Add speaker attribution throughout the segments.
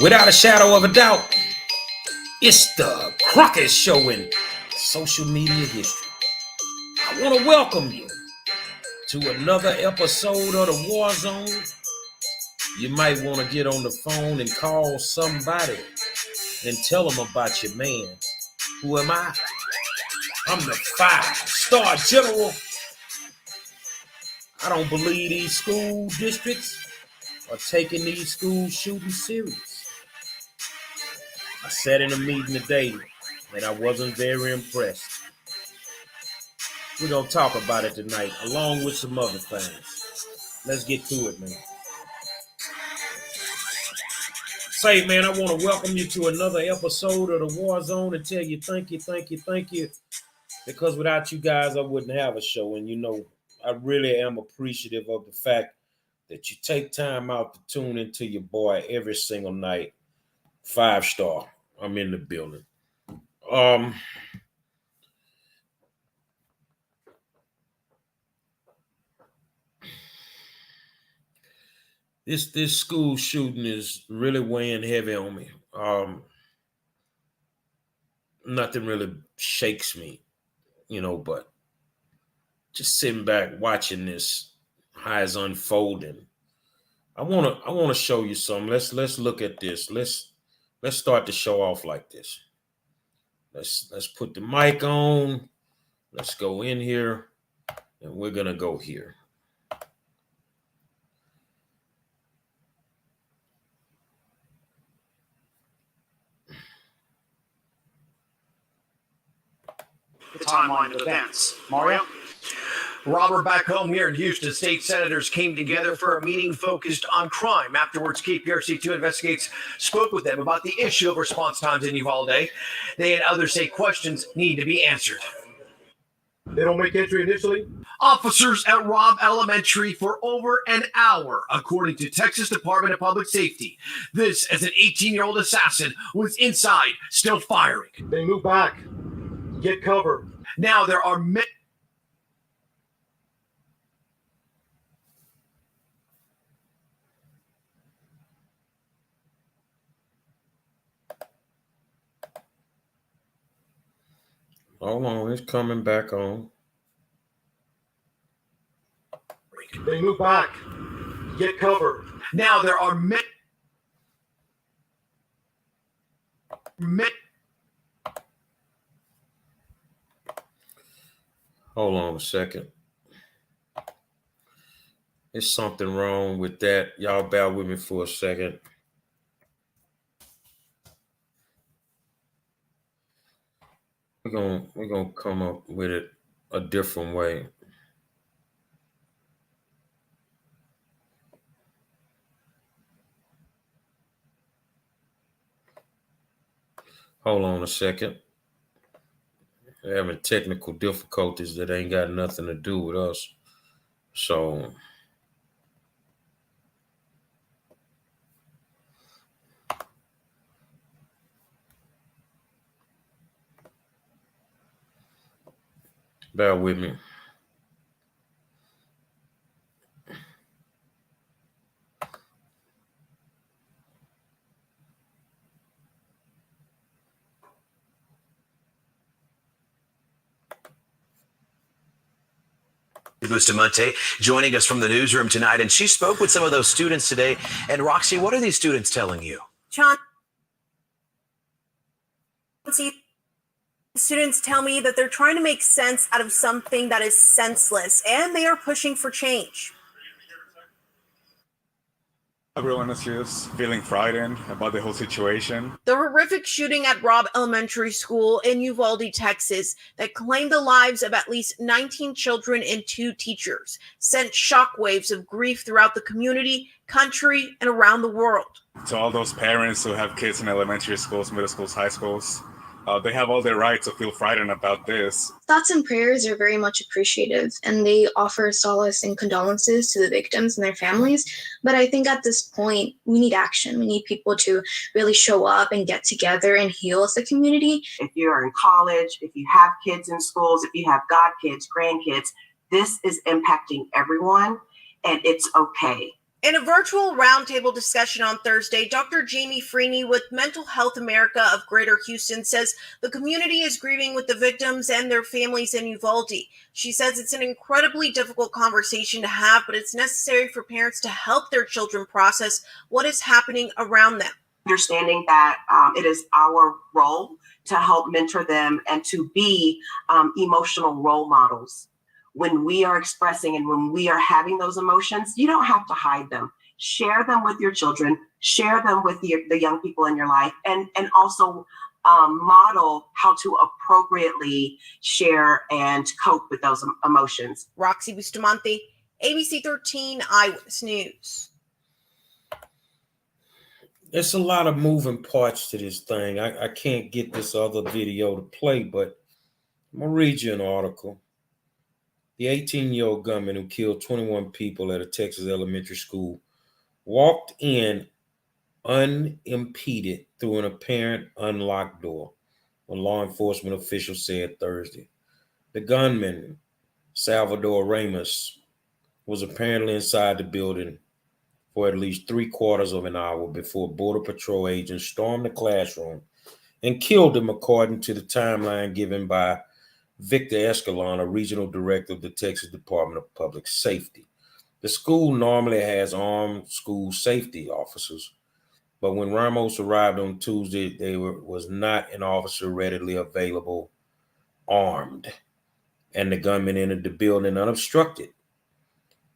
Speaker 1: Without a shadow of a doubt, it's the Crockett Show in social media history. I want to welcome you to another episode of the War Zone. You might want to get on the phone and call somebody and tell them about your man. Who am I? I'm the 5-star general. I don't believe these school districts are taking these school shootings serious. I sat in a meeting today and I wasn't very impressed. We're going to talk about it tonight, along with some other things. Let's get to it, man. Say, man, I want to welcome you to another episode of the War Zone and tell you thank you. Because without you guys, I wouldn't have a show. And, you know, I really am appreciative of the fact that you take time out to tune into your boy every single night. 5-star. I'm in the building. This school shooting is really weighing heavy on me. Nothing really shakes me, you know, but just sitting back watching this how it's unfolding. I wanna show you something. Let's look at this. Let's start the show off like this. Let's put the mic on. Let's go in here, and we're gonna go here.
Speaker 2: The timeline of events. Mario?
Speaker 3: Robert, back home here in Houston, state senators came together for a meeting focused on crime. Afterwards, KPRC2 Investigates spoke with them about the issue of response times in Uvalde. They and others say questions need to be answered.
Speaker 4: They don't make entry initially?
Speaker 3: Officers at Robb Elementary for over an hour, according to Texas Department of Public Safety. This as an 18-year-old assassin was inside, still firing.
Speaker 4: They move back. Get cover.
Speaker 3: Now there are many.
Speaker 1: Hold on, it's coming back on.
Speaker 4: They move back. Get cover.
Speaker 3: Now there are many.
Speaker 1: Hold on a second. There's something wrong with that. Y'all bear with me for a second. We're gonna come up with it a different way. Hold on a second. We're having technical difficulties that ain't got nothing to do with us. So bear with me.
Speaker 5: Bustamante joining us from the newsroom tonight, and she spoke with some of those students today. And Roxy, what are these students telling you?
Speaker 6: Chauncey, students tell me that they're trying to make sense out of something that is senseless, and they are pushing for change.
Speaker 7: Everyone is just feeling frightened about the whole situation.
Speaker 6: The horrific shooting at Robb Elementary School in Uvalde, Texas, that claimed the lives of at least 19 children and 2 teachers sent shockwaves of grief throughout the community, country, and around the world.
Speaker 7: To all those parents who have kids in elementary schools, middle schools, high schools, they have all their right to feel frightened about this.
Speaker 8: Thoughts and prayers are very much appreciative, and they offer solace and condolences to the victims and their families. But I think at this point, we need action. We need people to really show up and get together and heal as a community.
Speaker 9: If you're in college, if you have kids in schools, if you have godkids, grandkids, this is impacting everyone, and it's okay.
Speaker 6: In a virtual roundtable discussion on Thursday, Dr. Jamie Freeney with Mental Health America of Greater Houston says the community is grieving with the victims and their families in Uvalde. She says it's an incredibly difficult conversation to have, but it's necessary for parents to help their children process what is happening around them.
Speaker 9: Understanding that it is our role to help mentor them and to be emotional role models. When we are expressing and when we are having those emotions, you don't have to hide them. Share them with your children, share them with the young people in your life, and also model how to appropriately share and cope with those emotions.
Speaker 6: Roxy Bustamante, ABC 13 Eyewitness News.
Speaker 1: There's a lot of moving parts to this thing. I can't get this other video to play, but I'm going to read you an article. The 18-year-old gunman who killed 21 people at a Texas elementary school walked in unimpeded through an apparent unlocked door, a law enforcement official said Thursday. The gunman, Salvador Ramos, was apparently inside the building for at least 3/4 of an hour before Border Patrol agents stormed the classroom and killed him, according to the timeline given by Victor Escalon, a regional director of the Texas Department of Public Safety. The school normally has armed school safety officers, but when Ramos arrived on Tuesday, there was not an officer readily available armed, and the gunman entered the building unobstructed.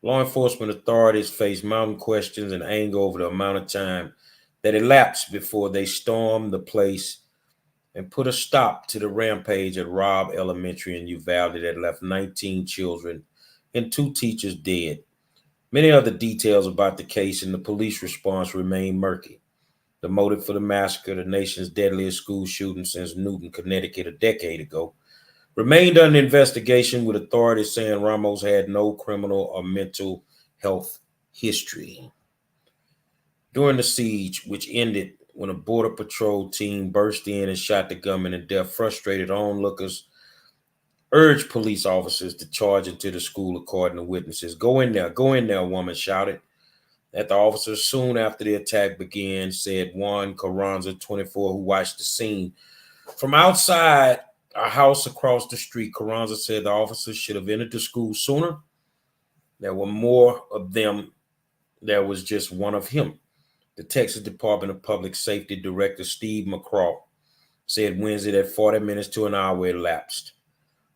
Speaker 1: Law enforcement authorities face mounting questions and anger over the amount of time that elapsed before they stormed the place and put a stop to the rampage at Robb Elementary in Uvalde that left 19 children and 2 teachers dead. Many other details about the case and the police response remain murky. The motive for the massacre, the nation's deadliest school shooting since Newton, Connecticut, a decade ago, remained under investigation, with authorities saying Ramos had no criminal or mental health history. During the siege, which ended when a Border Patrol team burst in and shot the gunman to death, frustrated onlookers urged police officers to charge into the school, according to witnesses. Go in there, a woman shouted at the officers soon after the attack began, said Juan Carranza, 24, who watched the scene from outside a house across the street. Carranza said the officers should have entered the school sooner. There were more of them. There was just one of him. The Texas Department of Public Safety Director Steve McCraw said Wednesday that 40 minutes to an hour elapsed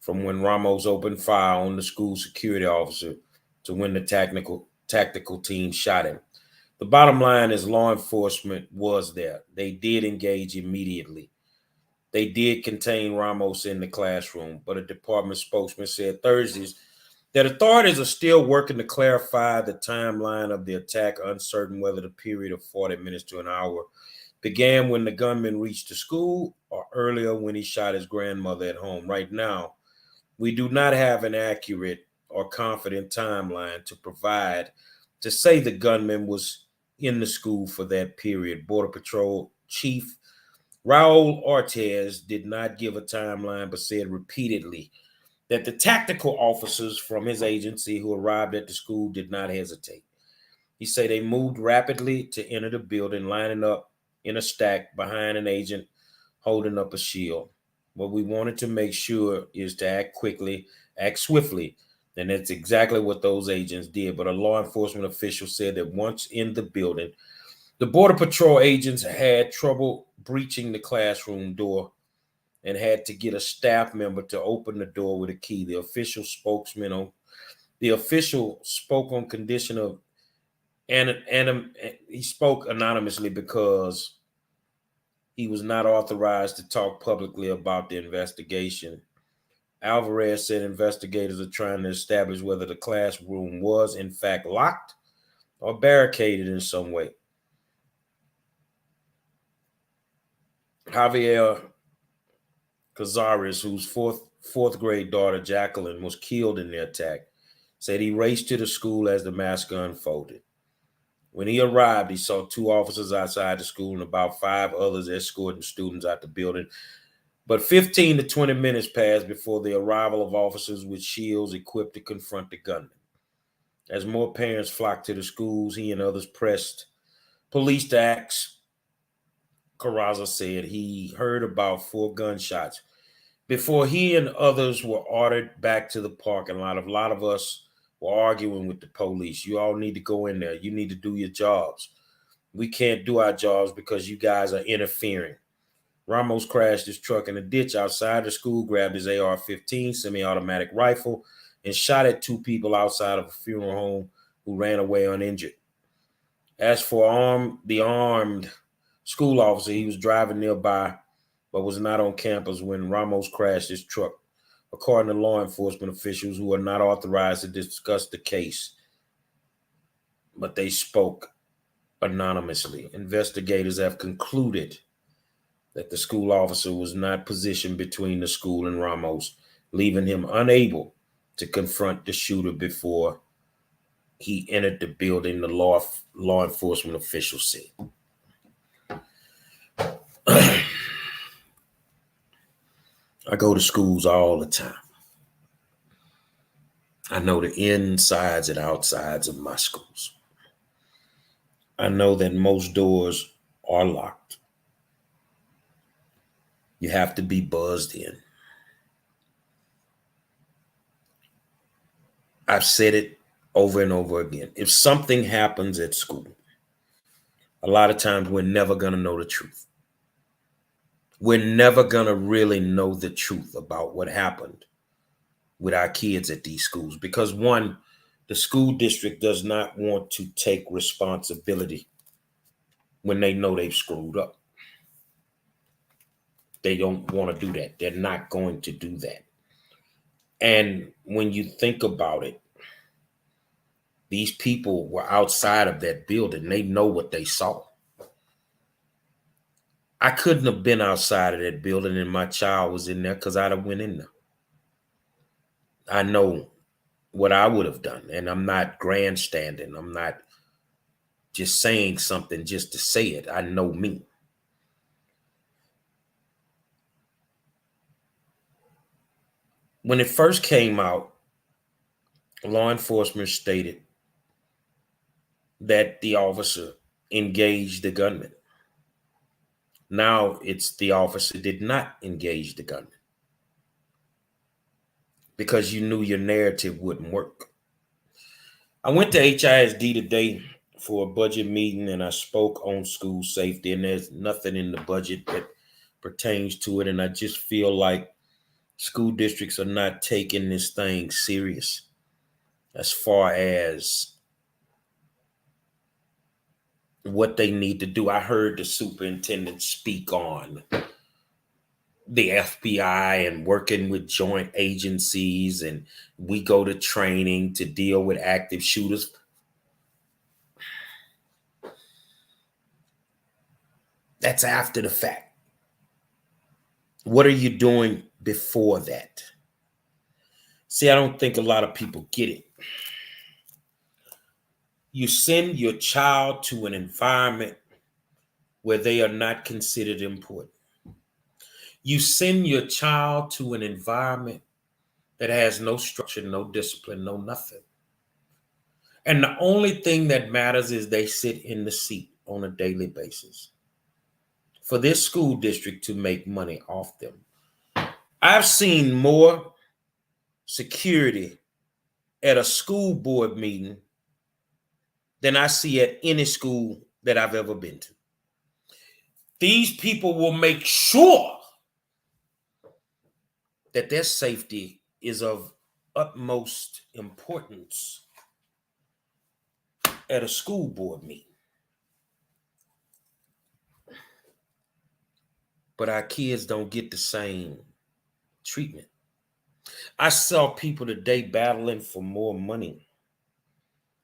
Speaker 1: from when Ramos opened fire on the school security officer to when the tactical team shot him. The bottom line is law enforcement was there. They did engage immediately. They did contain Ramos in the classroom, but a department spokesman said Thursday that authorities are still working to clarify the timeline of the attack, uncertain whether the period of 40 minutes to an hour began when the gunman reached the school or earlier when he shot his grandmother at home. Right now, we do not have an accurate or confident timeline to provide to say the gunman was in the school for that period. Border Patrol Chief Raul Ortiz did not give a timeline, but said repeatedly that the tactical officers from his agency who arrived at the school did not hesitate. He said they moved rapidly to enter the building, lining up in a stack behind an agent holding up a shield. What we wanted to make sure is to act quickly, act swiftly, and that's exactly what those agents did. But a law enforcement official said that once in the building, the Border Patrol agents had trouble breaching the classroom door and had to get a staff member to open the door with a key. The official spoke on condition of, and he spoke anonymously because he was not authorized to talk publicly about the investigation. Alvarez said investigators are trying to establish whether the classroom was in fact locked or barricaded in some way. Javier Cazares, whose fourth grade daughter Jacqueline was killed in the attack, said he raced to the school as the massacre unfolded. When he arrived, he saw 2 officers outside the school and about 5 others escorting students out the building. But 15 to 20 minutes passed before the arrival of officers with shields equipped to confront the gunman. As more parents flocked to the schools, he and others pressed police to act. Carrazza said he heard about 4 gunshots before he and others were ordered back to the parking lot. A lot of us were arguing with the police. You all need to go in there. You need to do your jobs. We can't do our jobs because you guys are interfering. Ramos crashed his truck in a ditch outside the school, grabbed his AR-15 semi-automatic rifle, and shot at 2 people outside of a funeral home who ran away uninjured. As for the armed school officer, he was driving nearby but was not on campus when Ramos crashed his truck. According to law enforcement officials who are not authorized to discuss the case, but they spoke anonymously. Investigators have concluded that the school officer was not positioned between the school and Ramos, leaving him unable to confront the shooter before he entered the building, the law enforcement official said. I go to schools all the time. I know the insides and outsides of my schools. I know that most doors are locked. You have to be buzzed in. I've said it over and over again. If something happens at school, a lot of times we're never going to know the truth. We're never going to really know the truth about what happened with our kids at these schools because, one, the school district does not want to take responsibility when they know they've screwed up. They don't want to do that. They're not going to do that. And when you think about it, these people were outside of that building. They know what they saw. I couldn't have been outside of that building and my child was in there because I'd have went in there. I know what I would have done, and I'm not grandstanding. I'm not just saying something just to say it. I know me. When it first came out, law enforcement stated that the officer engaged the gunman. Now it's the officer did not engage the gunman because you knew your narrative wouldn't work. I went to HISD today for a budget meeting and I spoke on school safety, and there's nothing in the budget that pertains to it. And I just feel like school districts are not taking this thing serious as far as what they need to do. I heard the superintendent speak on the FBI and working with joint agencies, and we go to training to deal with active shooters. That's after the fact. What are you doing before that? See, I don't think a lot of people get it. You send your child to an environment where they are not considered important. You send your child to an environment that has no structure, no discipline, no nothing. And the only thing that matters is they sit in the seat on a daily basis for this school district to make money off them. I've seen more security at a school board meeting than I see at any school that I've ever been to. These people will make sure that their safety is of utmost importance at a school board meeting. But our kids don't get the same treatment. I saw people today battling for more money.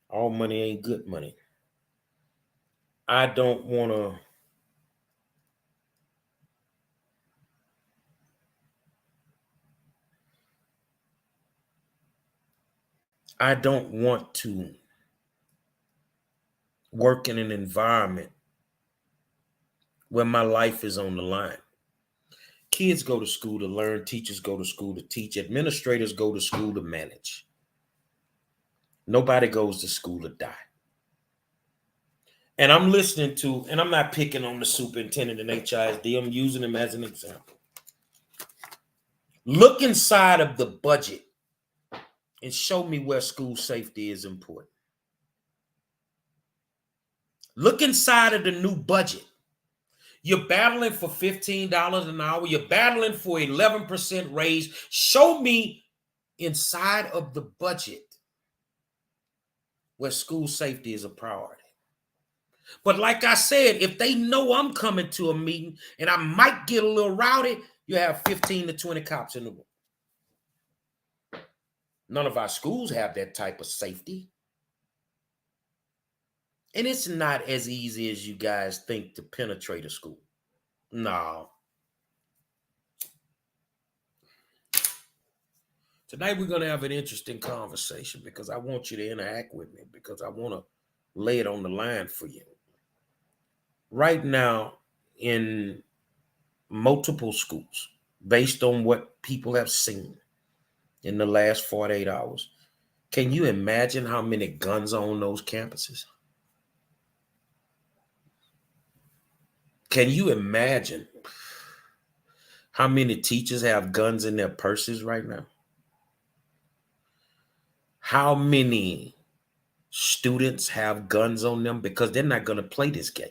Speaker 1: All money ain't good money. I don't want to work in an environment where my life is on the line. Kids go to school to learn, teachers go to school to teach, administrators go to school to manage. Nobody goes to school to die. And I'm listening to, and I'm not picking on the superintendent and HISD, I'm using him as an example. Look inside of the budget and show me where school safety is important. Look inside of the new budget. You're battling for $15 an hour. You're battling for 11% raise. Show me inside of the budget where school safety is a priority. But like I said, if they know I'm coming to a meeting and I might get a little rowdy, you have 15 to 20 cops in the room. None of our schools have that type of safety. And it's not as easy as you guys think to penetrate a school. No. Tonight we're going to have an interesting conversation because I want you to interact with me because I want to lay it on the line for you. Right now, in multiple schools, based on what people have seen in the last 48 hours, can you imagine how many guns are on those campuses? Can you imagine how many teachers have guns in their purses right now? How many students have guns on them because they're not going to play this game?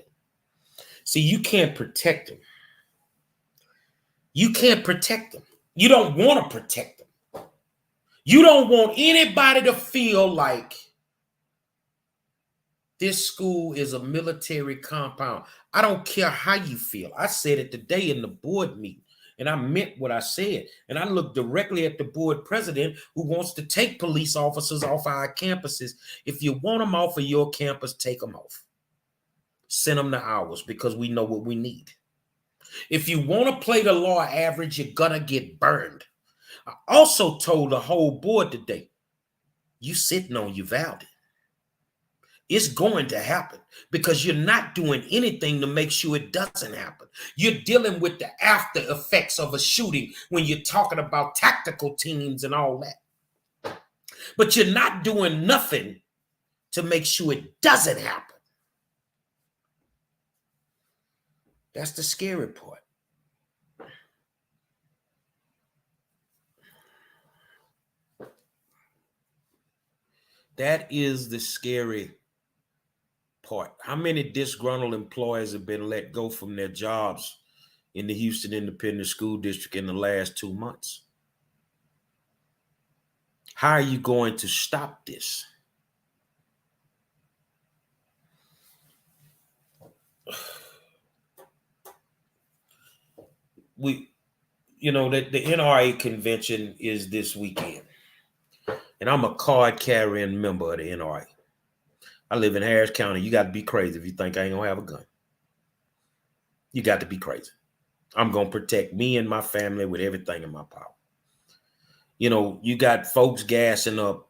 Speaker 1: See, you can't protect them. You can't protect them. You don't want to protect them. You don't want anybody to feel like this school is a military compound. I don't care how you feel. I said it today in the board meeting, and I meant what I said. And I looked directly at the board president who wants to take police officers off our campuses. If you want them off of your campus, take them off. Send them to ours because we know what we need. If you want to play the law average, you're going to get burned. I also told the whole board today, you sitting on Uvalde. It's going to happen because you're not doing anything to make sure it doesn't happen. You're dealing with the after effects of a shooting when you're talking about tactical teams and all that. But you're not doing nothing to make sure it doesn't happen. That's the scary part. That is the scary part. How many disgruntled employees have been let go from their jobs in the Houston Independent School District in the last 2 months? How are you going to stop this? The NRA convention is this weekend. And I'm a card-carrying member of the NRA. I live in Harris County. You got to be crazy if you think I ain't going to have a gun. You got to be crazy. I'm going to protect me and my family with everything in my power. You got folks gassing up,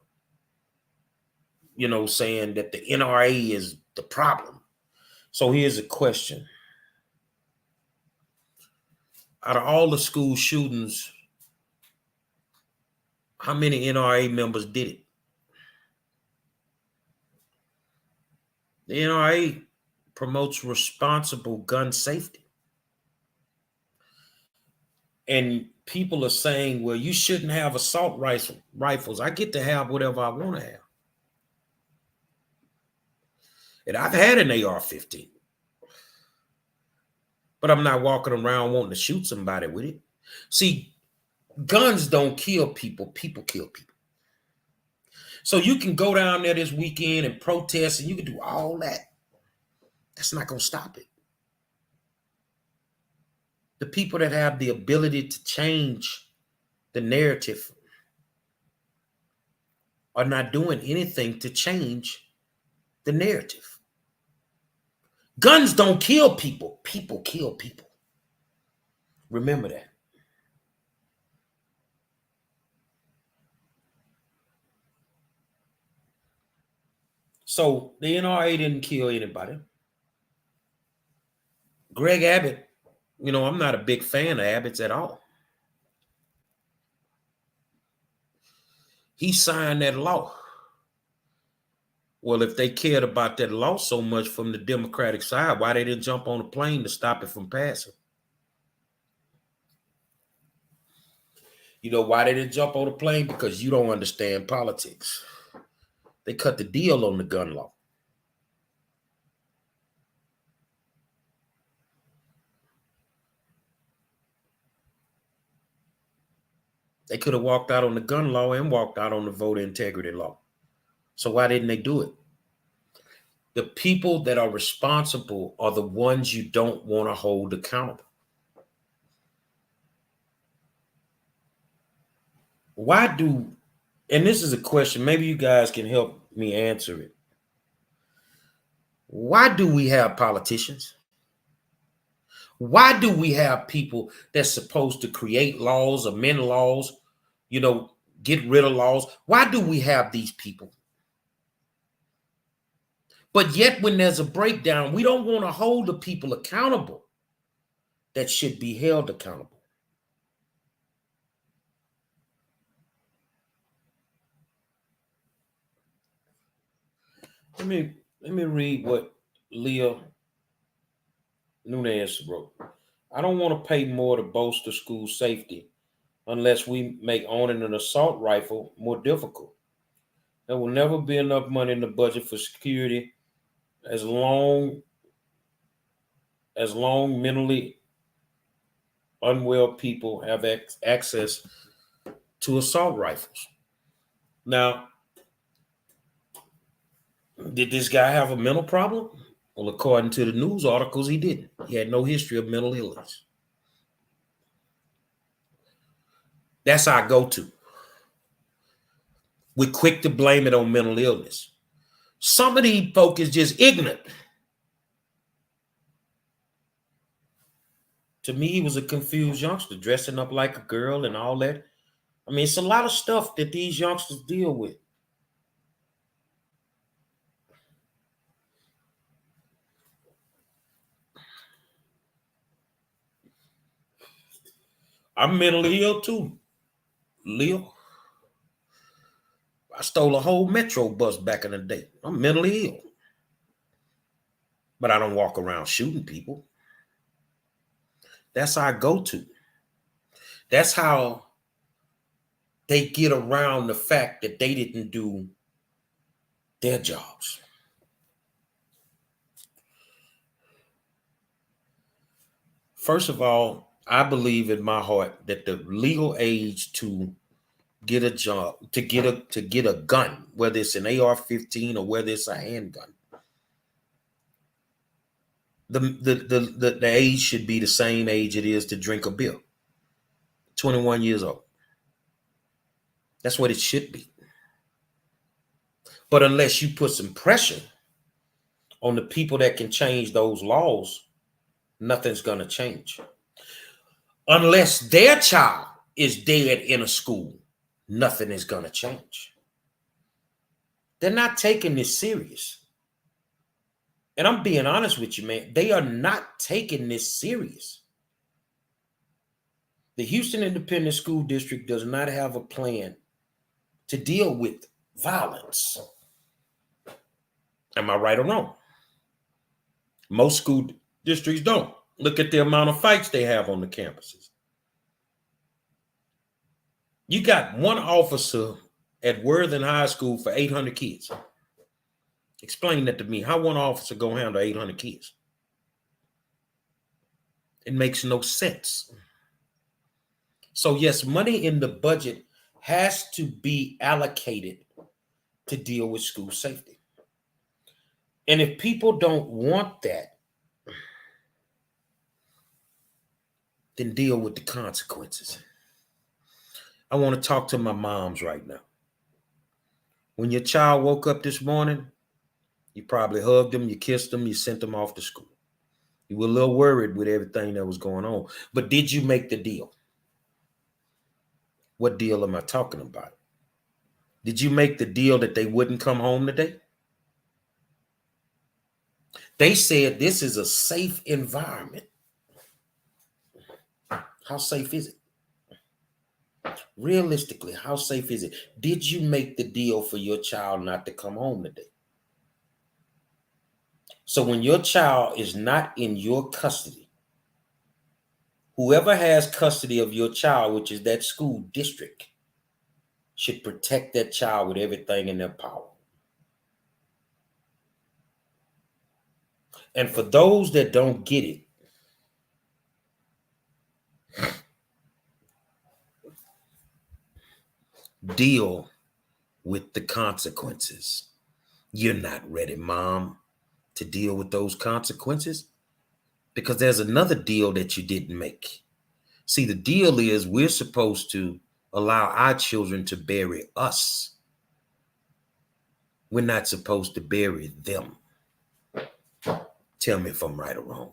Speaker 1: saying that the NRA is the problem. So here's a question. Out of all the school shootings, how many NRA members did it? The NRA promotes responsible gun safety. And people are saying, well, you shouldn't have assault rifles. I get to have whatever I want to have. And I've had an AR-15. But I'm not walking around wanting to shoot somebody with it. See, guns don't kill people. People kill people. So you can go down there this weekend and protest and you can do all that. That's not going to stop it. The people that have the ability to change the narrative are not doing anything to change the narrative. Guns don't kill people. People kill people. Remember that. So the NRA didn't kill anybody. Greg Abbott, I'm not a big fan of Abbott's at all. He signed that law Well, if they cared about that law so much from the Democratic side, why they didn't jump on a plane to stop it from passing? You know why they didn't jump on the plane? Because you don't understand politics. They cut the deal on the gun law. They could have walked out on the gun law and walked out on the voter integrity law. So why didn't they do it? The people that are responsible are the ones you don't want to hold accountable. Why do, and this is a question, maybe you guys can help me answer it. Why do we have politicians? Why do we have people that's supposed to create laws, amend laws, get rid of laws? Why do we have these people? But yet when there's a breakdown, we don't want to hold the people accountable that should be held accountable. Let me read what Leah Nunez wrote. I don't want to pay more to bolster school safety unless we make owning an assault rifle more difficult. There will never be enough money in the budget for security as long mentally unwell people have access to assault rifles. Now, did this guy have a mental problem? Well, according to the news articles, he didn't. He had no history of mental illness. That's our go-to. We're quick to blame it on mental illness. Some of these folk is just ignorant. To me, he was a confused youngster dressing up like a girl and all that. I mean, it's a lot of stuff that these youngsters deal with. I'm mentally ill too, Leo. I stole a whole metro bus back in the day. I'm mentally ill. But I don't walk around shooting people. That's our go-to. That's how they get around the fact that they didn't do their jobs. First of all, I believe in my heart that the legal age to get a job, to get a gun, whether it's an AR-15 or whether it's a handgun, the age should be the same age it is to drink a beer. 21 years old. That's what it should be. But unless you put some pressure on the people that can change those laws, nothing's going to change. Unless their child is dead in a school, nothing is going to change. They're not taking this serious. And I'm being honest with you, man. They are not taking this serious. The Houston Independent School District does not have a plan to deal with violence. Am I right or wrong? Most school districts don't. Look at the amount of fights they have on the campuses. You got one officer at Worthing High School for 800 kids. Explain that to me. How one officer gonna handle 800 kids? It makes no sense. So yes, money in the budget has to be allocated to deal with school safety. And if people don't want that, then deal with the consequences. I want to talk to my moms right now. When your child woke up this morning, you probably hugged them, you kissed them, you sent them off to school. You were a little worried with everything that was going on. But did you make the deal? What deal am I talking about? Did you make the deal that they wouldn't come home today? They said this is a safe environment. How safe is it? Realistically, how safe is it? Did you make the deal for your child not to come home today? So when your child is not in your custody, whoever has custody of your child, which is that school district, should protect that child with everything in their power. And for those that don't get it, deal with the consequences. You're not ready, Mom, to deal with those consequences because there's another deal that you didn't make. See, the deal is we're supposed to allow our children to bury us. We're not supposed to bury them. Tell me if I'm right or wrong.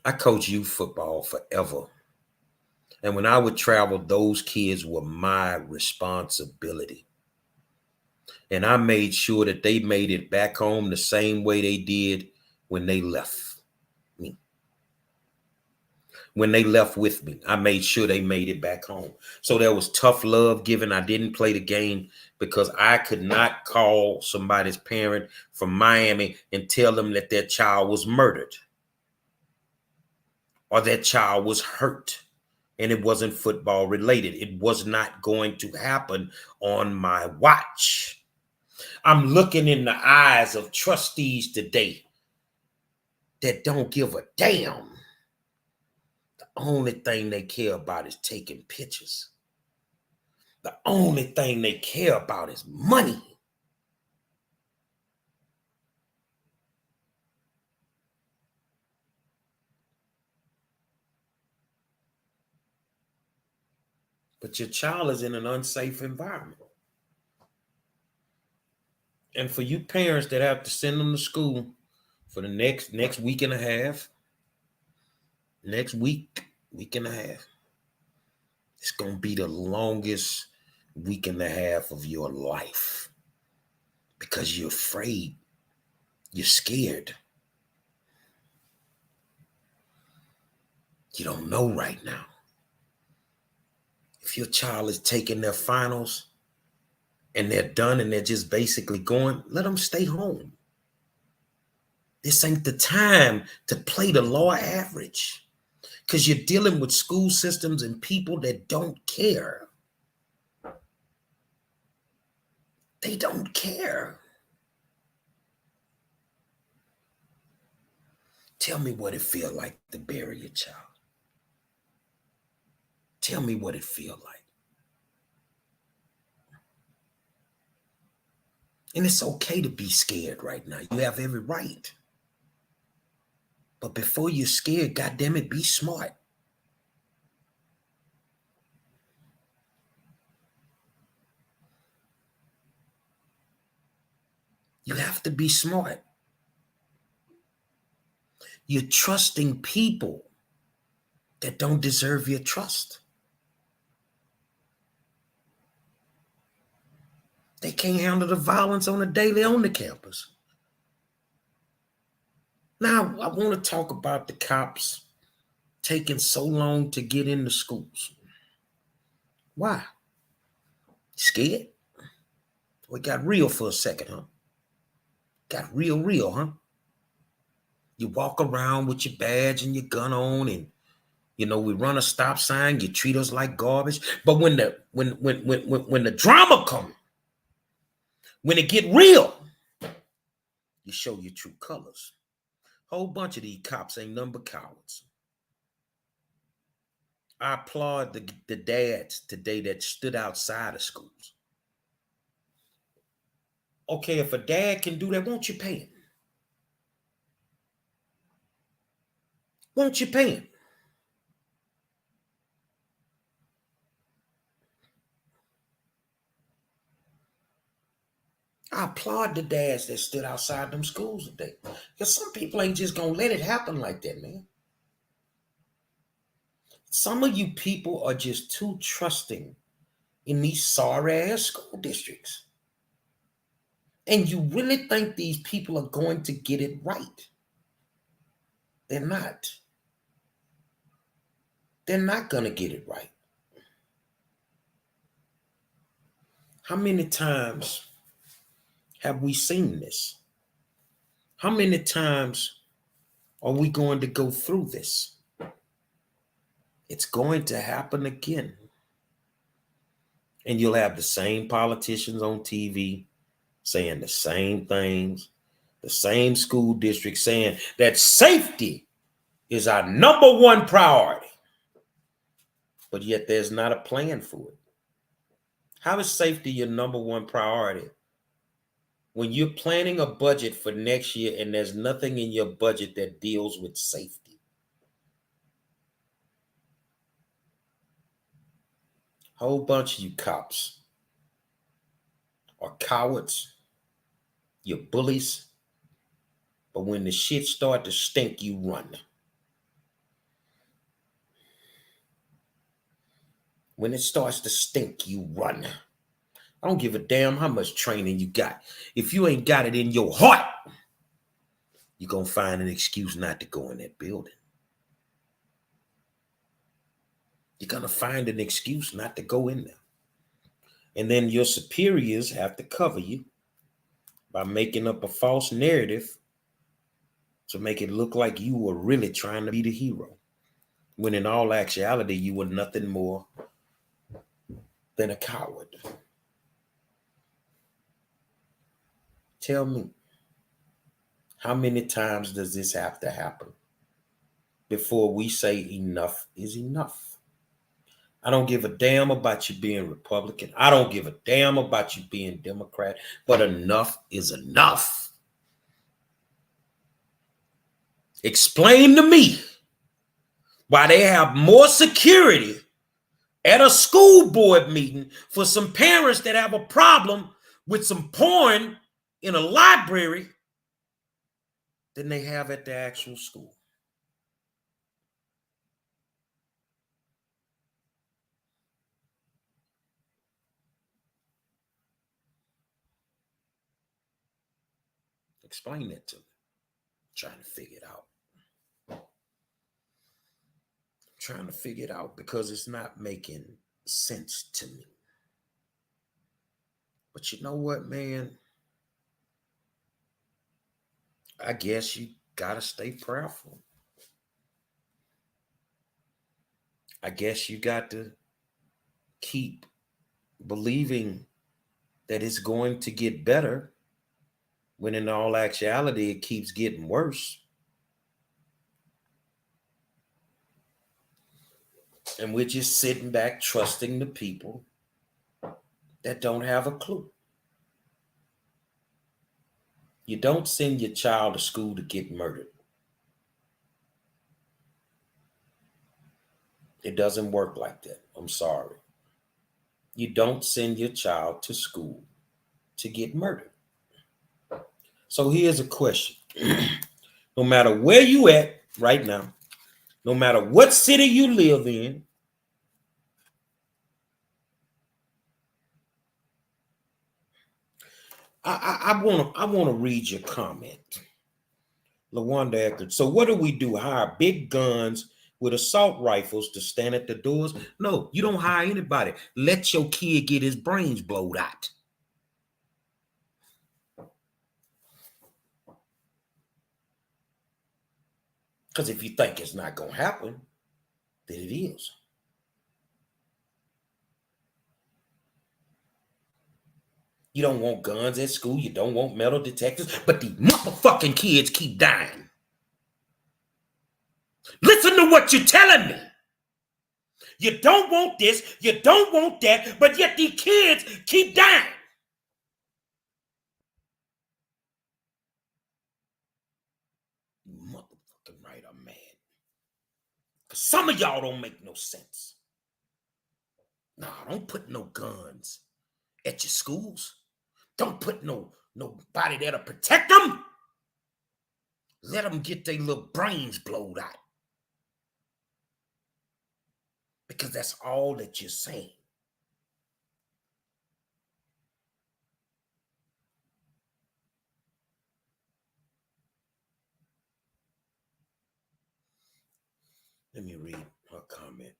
Speaker 1: I coached youth football forever. And when I would travel, those kids were my responsibility. And I made sure that they made it back home the same way they did when they left me. When they left with me, I made sure they made it back home. So there was tough love given. I didn't play the game because I could not call somebody's parent from Miami and tell them that their child was murdered or their child was hurt and it wasn't football related. It was not going to happen on my watch. I'm looking in the eyes of trustees today that don't give a damn. The only thing they care about is taking pictures. The only thing they care about is money. But your child is in an unsafe environment. And for you parents that have to send them to school for the next week and a half, week and a half, it's going to be the longest week and a half of your life because you're afraid. You're scared. You don't know right now. If your child is taking their finals and they're done and they're just basically going, let them stay home. This ain't the time to play the law average because you're dealing with school systems and people that don't care. They don't care. Tell me what it feels like to bury your child. Tell me what it feels like. And it's okay to be scared right now. You have every right. But before you're scared, goddammit, be smart. You have to be smart. You're trusting people that don't deserve your trust. They can't handle the violence on a daily on the campus. Now, I want to talk about the cops taking so long to get into schools. Why? Scared? We got real for a second, huh? Got real, huh? You walk around with your badge and your gun on, and we run a stop sign. You treat us like garbage. But when the drama comes, when it get real, you show your true colors. Whole bunch of these cops ain't nothing but cowards. I applaud the dads today that stood outside of schools. Okay, if a dad can do that, won't you pay him? Won't you pay him? I applaud the dads that stood outside them schools today. Because some people ain't just going to let it happen like that, man. Some of you people are just too trusting in these sorry-ass school districts. And you really think these people are going to get it right. They're not. They're not going to get it right. How many times have we seen this? How many times are we going to go through this? It's going to happen again. And you'll have the same politicians on TV saying the same things, the same school district saying that safety is our number one priority. But yet there's not a plan for it. How is safety your number one priority when you're planning a budget for next year and there's nothing in your budget that deals with safety? Whole bunch of you cops are cowards. You're bullies. But when the shit start to stink, you run. When it starts to stink, you run. I don't give a damn how much training you got. If you ain't got it in your heart, you're going to find an excuse not to go in that building. You're going to find an excuse not to go in there. And then your superiors have to cover you by making up a false narrative to make it look like you were really trying to be the hero, when in all actuality, you were nothing more than a coward. Tell me, how many times does this have to happen before we say enough is enough? I don't give a damn about you being Republican. I don't give a damn about you being Democrat, but enough is enough. Explain to me why they have more security at a school board meeting for some parents that have a problem with some porn in a library than they have at the actual school. Explain that to me. I'm trying to figure it out. Trying to figure it out because it's not making sense to me. But you know what, man? I guess you gotta stay prayerful. I guess you got to keep believing that it's going to get better when in all actuality it keeps getting worse. And we're just sitting back trusting the people that don't have a clue. You don't send your child to school to get murdered. It doesn't work like that. I'm sorry. You don't send your child to school to get murdered. So here's a question. No matter where you at right now, no matter what city you live in, I want to read your comment. LaWanda Eckert. So what do? Hire big guns with assault rifles to stand at the doors? No, you don't hire anybody. Let your kid get his brains blowed out. Because if you think it's not going to happen, then it is. You don't want guns at school. You don't want metal detectors. But the motherfucking kids keep dying. Listen to what you're telling me. You don't want this. You don't want that. But yet these kids keep dying. You motherfucking right, I'm mad. Because some of y'all don't make no sense. Nah, don't put no guns at your schools. Don't put nobody there to protect them. Let them get their little brains blowed out. Because that's all that you're saying. Let me read her comment.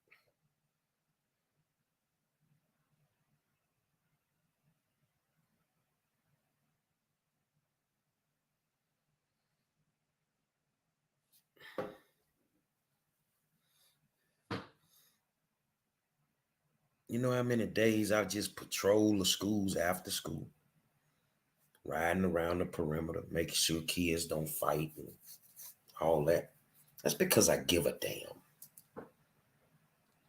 Speaker 1: You know how many days I just patrol the schools after school, riding around the perimeter, making sure kids don't fight and all that. That's because I give a damn.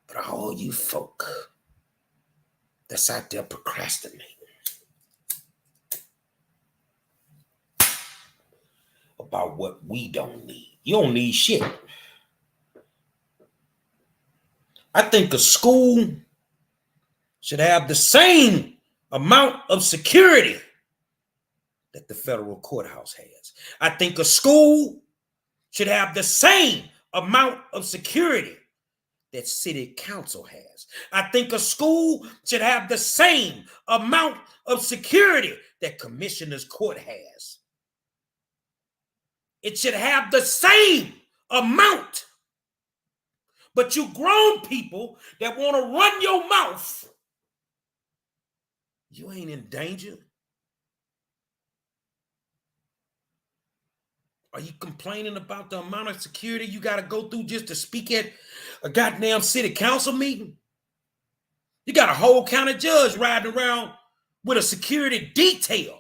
Speaker 1: But all you folk that's out there procrastinating about what we don't need. You don't need shit. I think a school should have the same amount of security that the federal courthouse has. I think a school should have the same amount of security that city council has. I think a school should have the same amount of security that commissioner's court has. It should have the same amount. But you grown people that want to run your mouth, you ain't in danger. Are you complaining about the amount of security you got to go through just to speak at a goddamn city council meeting? You got a whole county judge riding around with a security detail.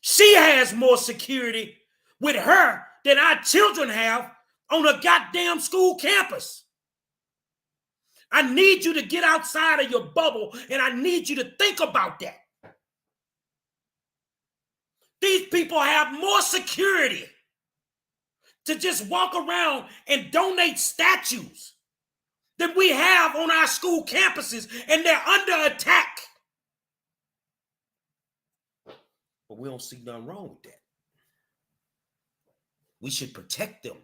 Speaker 1: She has more security with her than our children have on a goddamn school campus. I need you to get outside of your bubble, and I need you to think about that. These people have more security to just walk around and donate statues than we have on our school campuses, and they're under attack. But we don't see nothing wrong with that. We should protect them.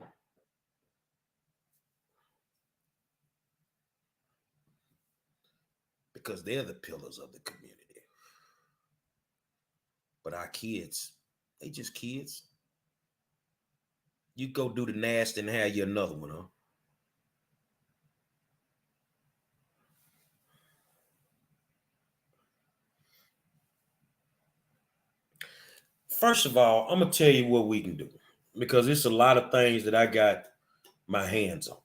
Speaker 1: Because they're the pillars of the community. But our kids, they just kids. You go do the nasty and have you another one, huh? First of all, I'm going to tell you what we can do, because it's a lot of things that I got my hands on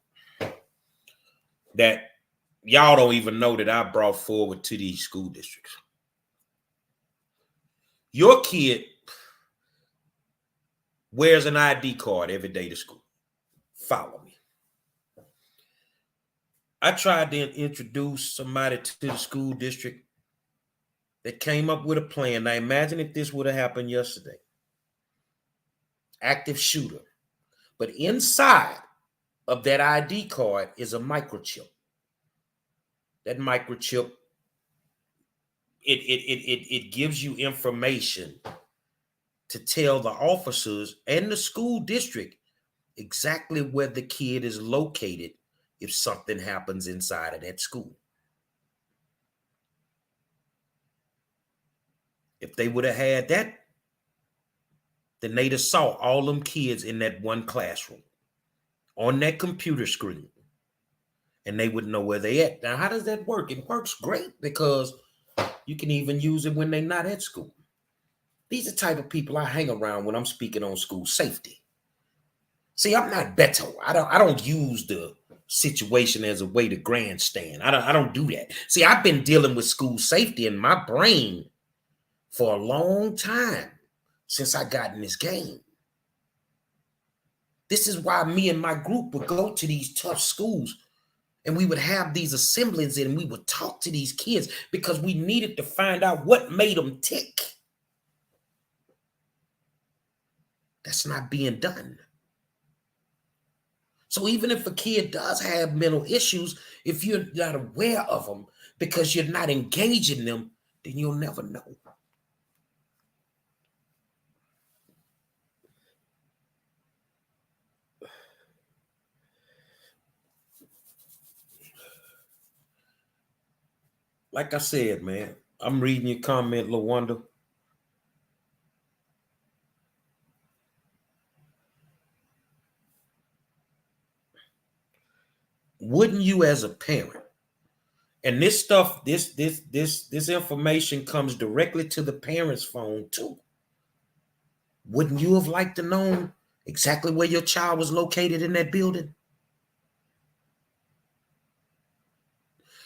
Speaker 1: that y'all don't even know that I brought forward to these school districts. Your kid wears an ID card every day to school. Follow me. I tried to introduce somebody to the school district that came up with a plan. Now imagine if this would have happened yesterday. Active shooter. But inside of that ID card is a microchip. That microchip, it gives you information to tell the officers and the school district exactly where the kid is located if something happens inside of that school. If they would have had that, then they'd have saw all them kids in that one classroom on that computer screen, and they would know where they at. Now, how does that work? It works great because you can even use it when they're not at school. These are the type of people I hang around when I'm speaking on school safety. See, I'm not Beto. I don't use the situation as a way to grandstand. I don't do that. See, I've been dealing with school safety in my brain for a long time since I got in this game. This is why me and my group would go to these tough schools and we would have these assemblies and we would talk to these kids because we needed to find out what made them tick. That's not being done. So even if a kid does have mental issues, if you're not aware of them because you're not engaging them, then you'll never know. Like I said, man, I'm reading your comment, LaWanda. Wouldn't you as a parent, and this stuff, this information comes directly to the parent's phone too. Wouldn't you have liked to know exactly where your child was located in that building?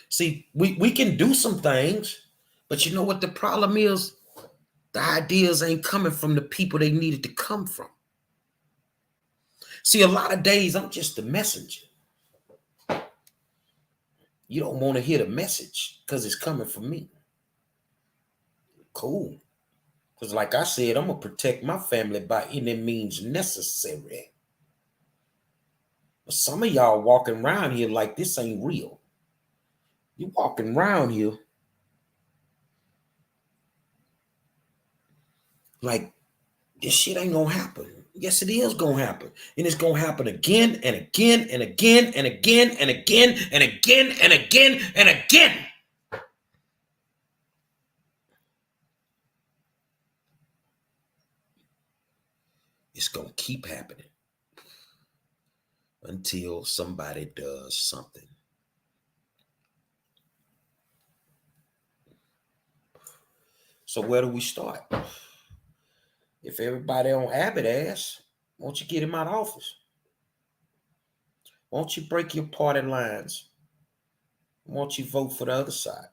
Speaker 1: See, we can do some things, but you know what the problem is? The ideas ain't coming from the people they needed to come from. See, a lot of days I'm just the messenger. You don't want to hear the message because it's coming from me. Cool. Because like I said, I'm going to protect my family by any means necessary. But some of y'all walking around here like this ain't real. You walking around here like this shit ain't gonna happen. Yes, it is gonna happen. And it's gonna happen again and again and again and again and again and again and again and again. It's gonna keep happening until somebody does something. So where do we start? If everybody on Abbott ass, won't you get him out of office? Won't you break your party lines? Won't you vote for the other side?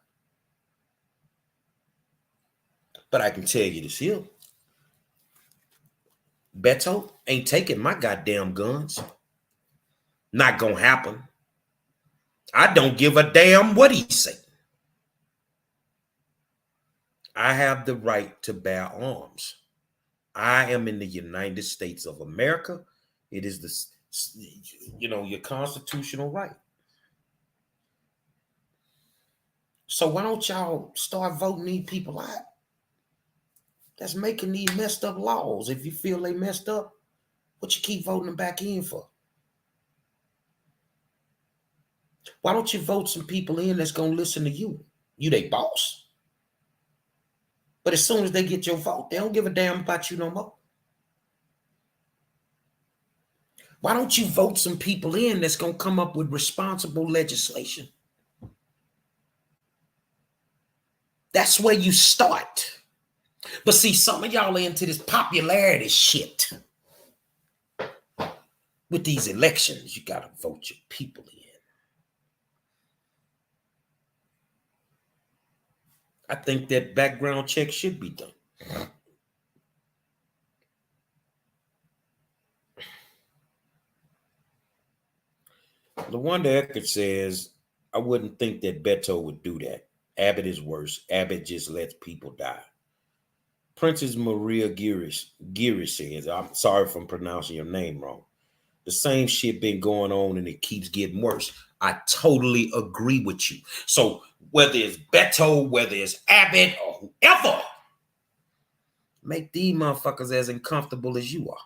Speaker 1: But I can tell you this here. Beto ain't taking my goddamn guns. Not gonna happen. I don't give a damn what he say. I have the right to bear arms. I am in the United States of America. It is your constitutional right. So why don't y'all start voting these people out that's making these messed up laws? If you feel they messed up, what you keep voting them back in for? Why don't you vote some people in that's going to listen to you? You they boss. But as soon as they get your vote, they don't give a damn about you no more. Why don't you vote some people in that's going to come up with responsible legislation? That's where you start. But see, some of y'all are into this popularity shit. With these elections, you got to vote your people in. I think that background check should be done. LaWanda Eckert says, I wouldn't think that Beto would do that. Abbott is worse. Abbott just lets people die. Princess Maria Giri says, I'm sorry if I'm pronouncing your name wrong. The same shit been going on and it keeps getting worse. I totally agree with you. So whether it's Beto, whether it's Abbott or whoever, make these motherfuckers as uncomfortable as you are.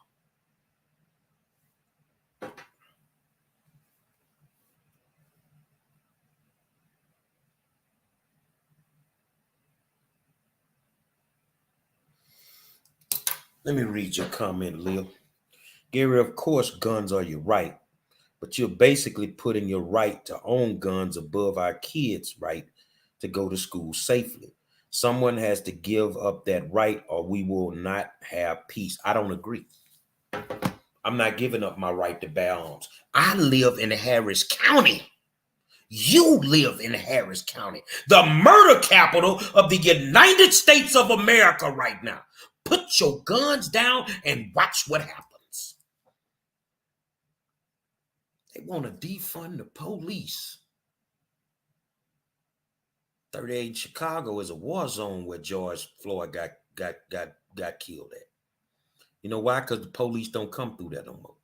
Speaker 1: Let me read your comment, Leo. Gary, of course, guns are your right, but you're basically putting your right to own guns above our kids' right to go to school safely. Someone has to give up that right or we will not have peace. I don't agree. I'm not giving up my right to bear arms. I live in Harris County. You live in Harris County, the murder capital of the United States of America right now. Put your guns down and watch what happens. They want to defund the police. 38 Chicago is a war zone where George Floyd got killed at. You know why? Because the police don't come through that no more.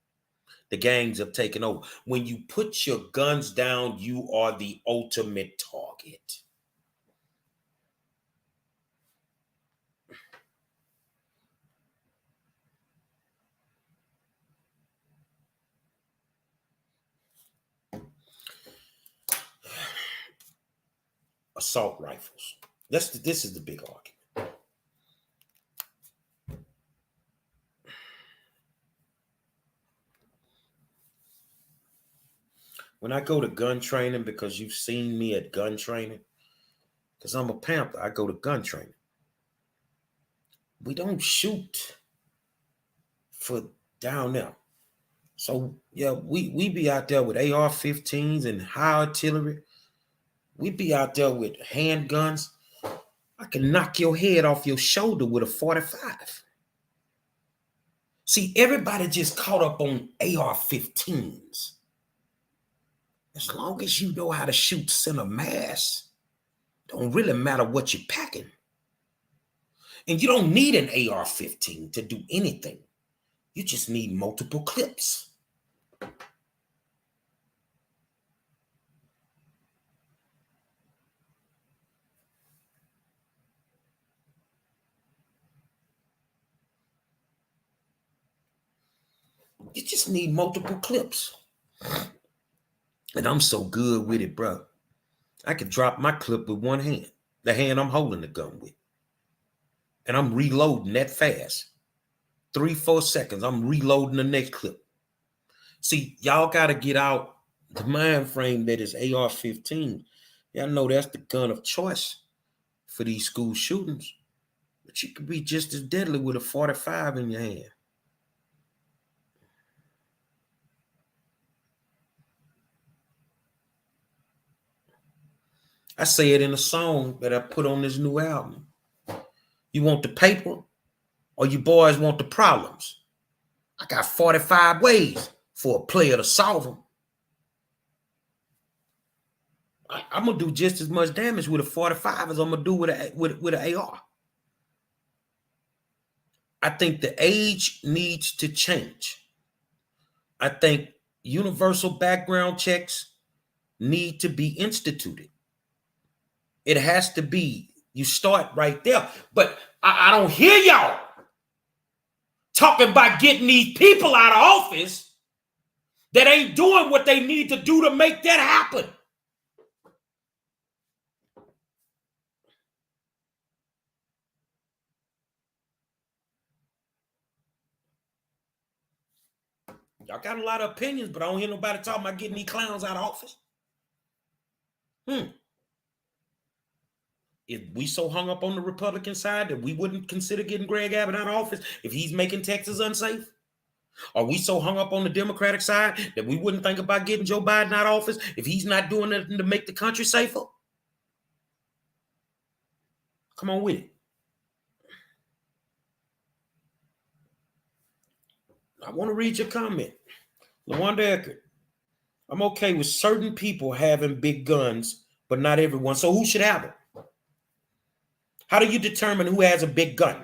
Speaker 1: The gangs have taken over. When you put your guns down, you are the ultimate target. Assault rifles. This is the big argument. When I go to gun training, because you've seen me at gun training, because I'm a Panther, I go to gun training. We don't shoot for down there. So, yeah, we be out there with AR-15s and high artillery. We be out there with handguns. I can knock your head off your shoulder with a 45. See, everybody just caught up on AR-15s. As long as you know how to shoot center mass, don't really matter what you're packing. And you don't need an AR-15 to do anything. You just need multiple clips. You just need multiple clips. And I'm so good with it, bro. I can drop my clip with one hand, the hand I'm holding the gun with. And I'm reloading that fast. 3-4 seconds, I'm reloading the next clip. See, y'all got to get out the mind frame that is AR-15. Y'all know that's the gun of choice for these school shootings. But you could be just as deadly with a 45 in your hand. I say it in a song that I put on this new album. You want the paper or you boys want the problems? I got 45 ways for a player to solve them. I'm going to do just as much damage with a 45 as I'm going to do with an AR. I think the age needs to change. I think universal background checks need to be instituted. It has to be. You start right there. But I don't hear y'all talking about getting these people out of office that ain't doing what they need to do to make that happen. Y'all got a lot of opinions, but I don't hear nobody talking about getting these clowns out of office. If we so hung up on the Republican side that we wouldn't consider getting Greg Abbott out of office if he's making Texas unsafe? Are we so hung up on the Democratic side that we wouldn't think about getting Joe Biden out of office if he's not doing nothing to make the country safer? Come on with it. I want to read your comment. LaWanda Eckert. I'm okay with certain people having big guns, but not everyone. So who should have them? How do you determine who has a big gun?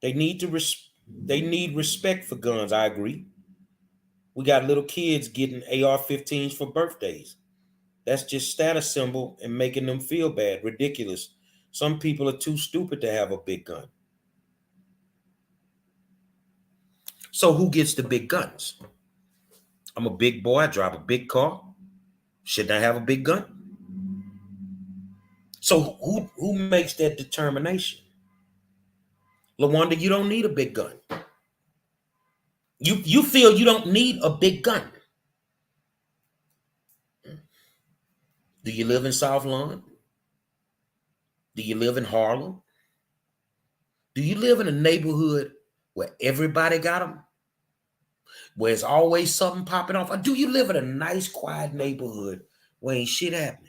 Speaker 1: They need respect for guns. I agree. We got little kids getting AR-15s for birthdays. That's just status symbol and making them feel bad. Ridiculous. Some people are too stupid to have a big gun. So who gets the big guns? I'm a big boy. I drive a big car. Shouldn't I have a big gun? So who makes that determination? LaWanda, you don't need a big gun. You feel you don't need a big gun. Do you live in South Lawn? Do you live in Harlem? Do you live in a neighborhood where everybody got them? Where there's always something popping off? Or do you live in a nice, quiet neighborhood where ain't shit happening?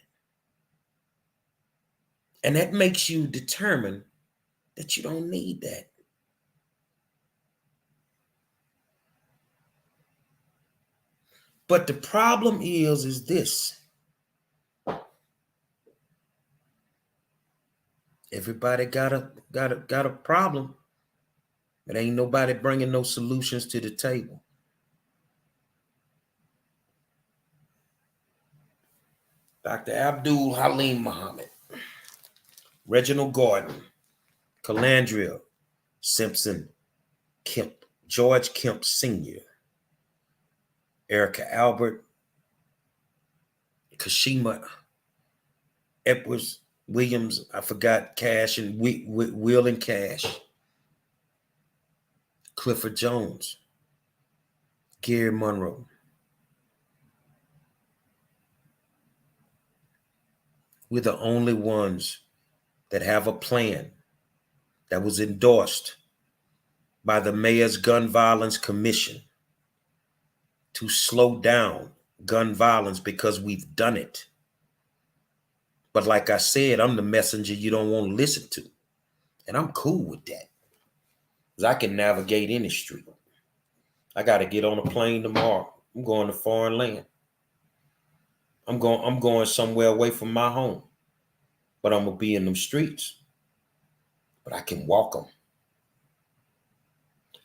Speaker 1: And that makes you determine that you don't need that. But the problem is this. Everybody got a problem, but ain't nobody bringing no solutions to the table. Dr. Abdul Halim Muhammad, Reginald Gordon, Calandria Simpson Kemp, George Kemp Sr., Erica Albert, Kashima Edwards Williams, I forgot Cash and Will and Cash, Clifford Jones, Gary Monroe. We're the only ones that have a plan that was endorsed by the Mayor's Gun Violence Commission to slow down gun violence because we've done it. But like I said, I'm the messenger you don't want to listen to. And I'm cool with that. Because I can navigate any street. I got to get on a plane tomorrow. I'm going to foreign land. I'm going somewhere away from my home. But I'm going to be in them streets. But I can walk them.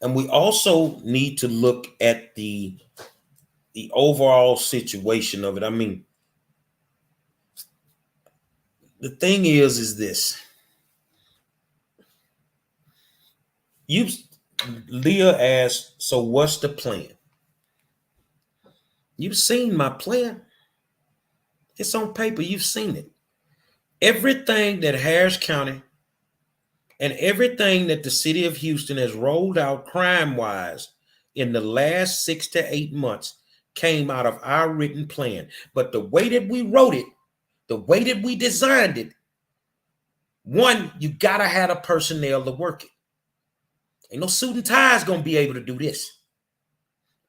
Speaker 1: And we also need to look at the overall situation of it. I mean, the thing is this. Leah asked, so what's the plan? You've seen my plan. It's on paper. You've seen it. Everything that Harris County and everything that the city of Houston has rolled out crime-wise in the last 6 to 8 months came out of our written plan. But the way that we wrote it, the way that we designed it, one, you got to have the personnel to work it. Ain't no suit and ties going to be able to do this.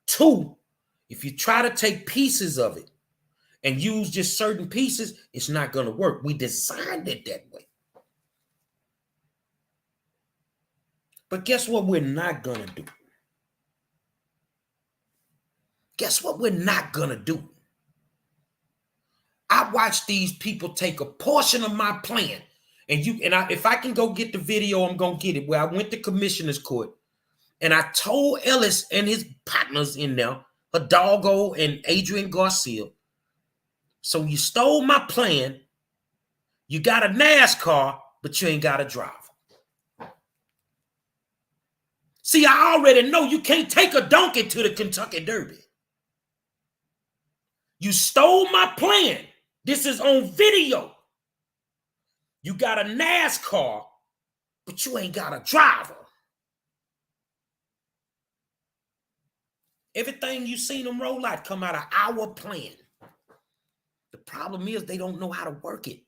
Speaker 1: Two, if you try to take pieces of it and use just certain pieces, it's not going to work. We designed it that way. But guess what we're not going to do? Guess what we're not going to do? I watched these people take a portion of my plan. If I can go get the video, I'm going to get it. Where I went to commissioner's court and I told Ellis and his partners in there, Hidalgo and Adrian Garcia, so you stole my plan, you got a NASCAR, but you ain't got a driver. See, I already know you can't take a donkey to the Kentucky Derby. You stole my plan. This is on video. You got a NASCAR, but you ain't got a driver. Everything you seen them roll out come out of our plan. The problem is they don't know how to work it.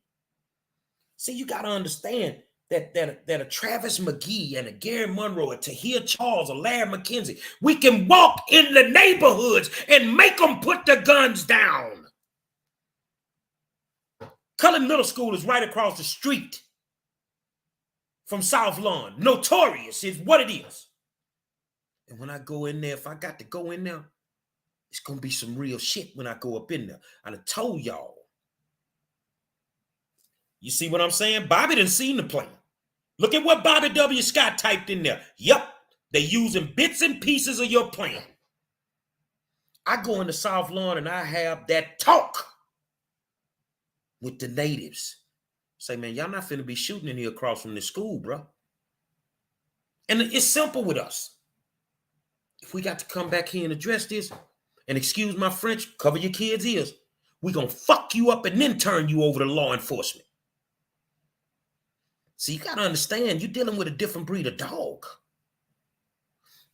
Speaker 1: See, you got to understand that a Travis McGee and a Gary Monroe, a Tahir Charles, a Larry McKenzie, we can walk in the neighborhoods and make them put the guns down. Cullen Middle School is right across the street from South Lawn. Notorious is what it is. And when I go in there, if I got to go in there, it's going to be some real shit when I go up in there. I done told y'all. You see what I'm saying? Bobby done seen the plan. Look at what Bobby W. Scott typed in there. Yep, they using bits and pieces of your plan. I go into South Lawn and I have that talk with the natives. Say, man, y'all not finna be shooting in here across from this school, bro. And it's simple with us. If we got to come back here and address this, and excuse my French, cover your kids' ears, we gonna fuck you up and then turn you over to law enforcement. See, you gotta understand, you're dealing with a different breed of dog.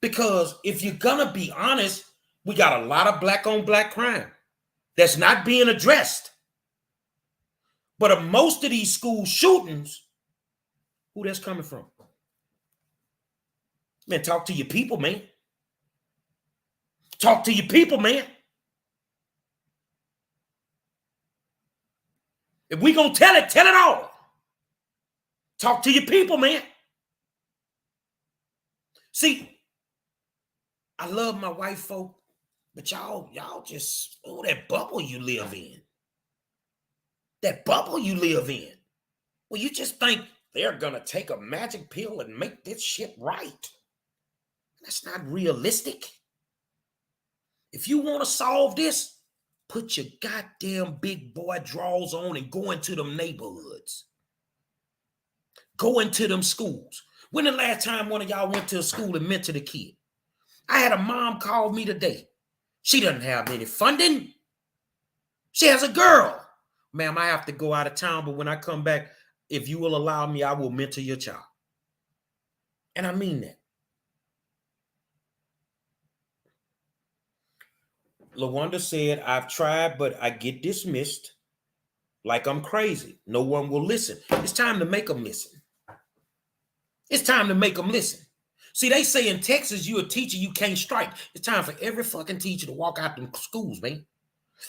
Speaker 1: Because if you're gonna be honest, we got a lot of black on black crime that's not being addressed. But most of these school shootings, who that's coming from? Man, talk to your people, man. Talk to your people, man. If we gonna tell it all. Talk to your people, man. See, I love my white folk, but y'all just, that bubble you live in. That bubble you live in. Well, you just think they're gonna take a magic pill and make this shit right. That's not realistic. If you want to solve this, put your goddamn big boy drawers on and go into them neighborhoods. Go into them schools. When the last time one of y'all went to a school and mentored a kid? I had a mom call me today. She doesn't have any funding. She has a girl. Ma'am, I have to go out of town, but when I come back, if you will allow me, I will mentor your child. And I mean that. LaWanda said, I've tried, but I get dismissed like I'm crazy. No one will listen. It's time to make them listen. It's time to make them listen. See, they say in Texas, you a teacher, you can't strike. It's time for every fucking teacher to walk out them schools, man.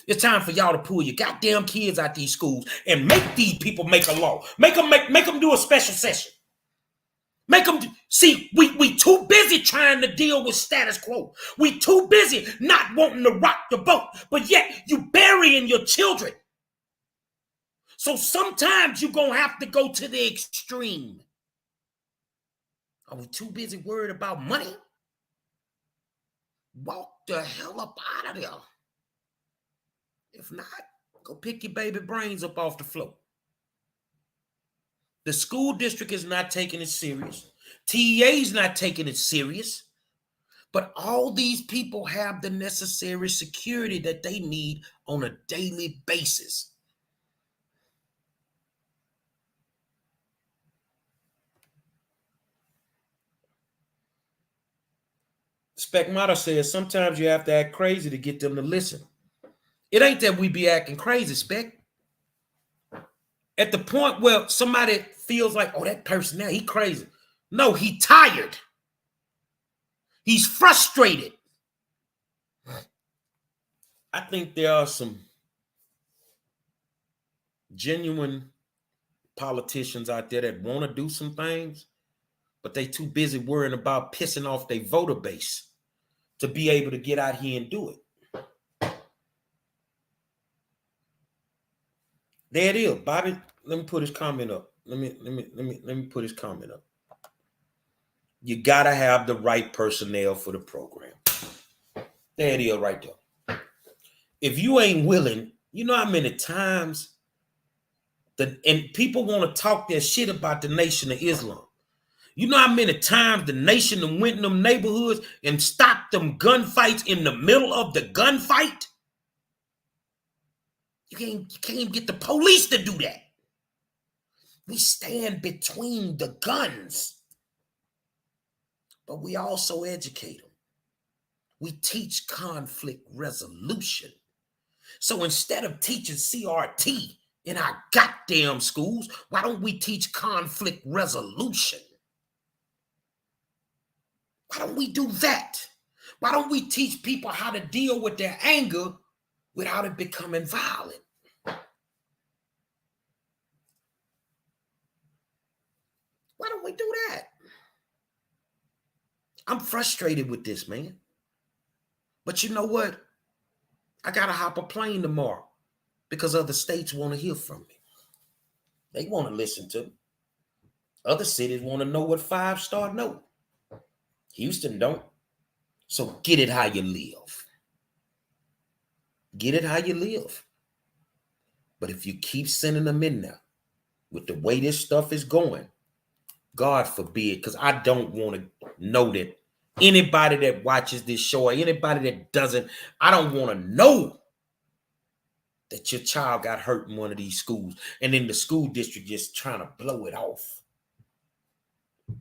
Speaker 1: It's time for y'all to pull your goddamn kids out these schools and make these people make a law. Make them do a special session. Make them see. We too busy trying to deal with status quo. We too busy not wanting to rock the boat, but yet you burying your children. So sometimes you're gonna have to go to the extreme. Are we too busy worried about money? Walk the hell up out of there. If not, go pick your baby brains up off the floor. The school district is not taking it serious. TEA is not taking it serious. But all these people have the necessary security that they need on a daily basis. Spec Motto says sometimes you have to act crazy to get them to listen. It ain't that we be acting crazy, Spec. At the point where somebody feels like, oh, that person now, he crazy. No, he tired. He's frustrated. I think there are some genuine politicians out there that want to do some things, but they too busy worrying about pissing off their voter base to be able to get out here and do it. There it is, Bobby. Let me put his comment up. Let me put his comment up. You gotta have the right personnel for the program. There it is, right there. If you ain't willing, you know how many times and people want to talk their shit about the Nation of Islam. You know how many times the nation done went in them neighborhoods and stopped them gunfights in the middle of the gunfight? You can't even get the police to do that. We stand between the guns, but we also educate them. We teach conflict resolution. So instead of teaching CRT in our goddamn schools, why don't we teach conflict resolution? Why don't we do that? Why don't we teach people how to deal with their anger without it becoming violent? Why don't we do that? I'm frustrated with this, man. But you know what? I got to hop a plane tomorrow because other states want to hear from me. They want to listen to me. Other cities want to know what 5-star know. Houston don't. So get it how you live. Get it how you live. But if you keep sending them in there with the way this stuff is going, God forbid, because I don't want to know that anybody that watches this show or anybody that doesn't, I don't want to know that your child got hurt in one of these schools and then the school district just trying to blow it off.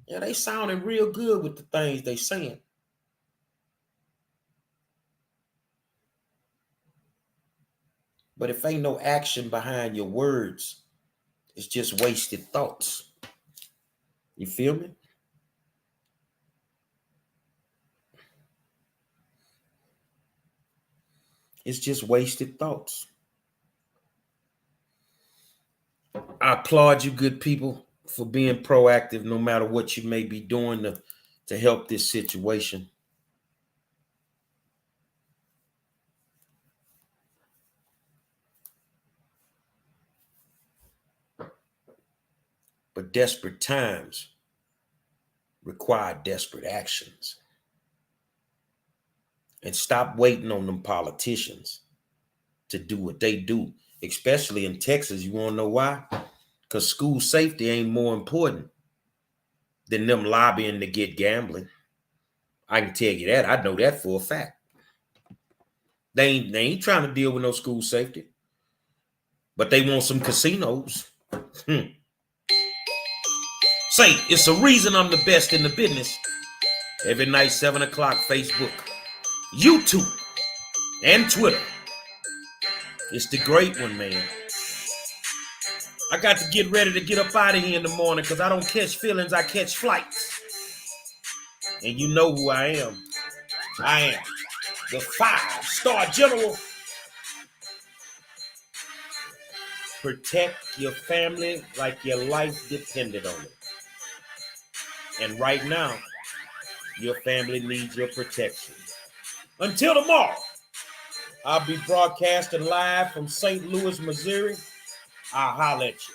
Speaker 1: Yeah, they sounding real good with the things they saying. But if ain't no action behind your words, it's just wasted thoughts. You feel me? It's just wasted thoughts. I applaud you, good people, for being proactive no matter what you may be doing to help this situation. But desperate times require desperate actions. And stop waiting on them politicians to do what they do, especially in Texas. You want to know why? Because school safety ain't more important than them lobbying to get gambling. I can tell you that. I know that for a fact. They ain't trying to deal with no school safety, but they want some casinos. Say, it's a reason I'm the best in the business. Every night, 7 o'clock, Facebook, YouTube, and Twitter. It's the great one, man. I got to get ready to get up out of here in the morning because I don't catch feelings, I catch flights. And you know who I am. I am the 5-star general, protect your family like your life depended on it. And right now, your family needs your protection. Until tomorrow, I'll be broadcasting live from St. Louis, Missouri. I'll holler at you.